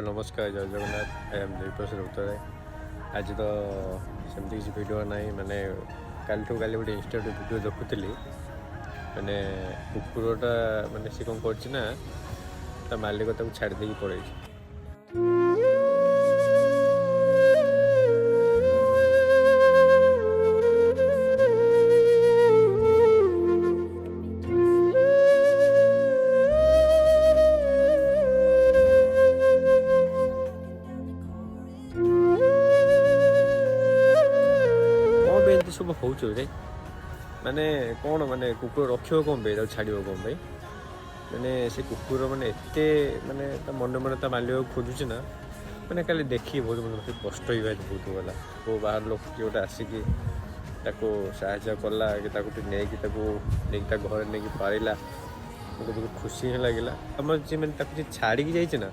नमस्कार जय Jagannath I am Jayaprakash Routray. आज तो सेमती किसी वीडियो ना माने काली गोटे इंस्टा वीडियो देखुली माने कुकुरटा माने सी कौन कर मालिक छाड़ देकी पड़े। सब हो माने कौन माने कुकुर रखियो कौन पे छाड़ कौन पे माने से कुकुर माने एते माने मन मन मालिक खोजुची ना माने खाली देखी बहुत मतलब कष्ट ही बहुत गला वो बाहर लोक किए गोटे आसिकी साहाଯ୍ୟ कला कि घर नहीं पाला मुझे बहुत खुशी ही लगे आम जी मैंने छाड़ी जाइए ना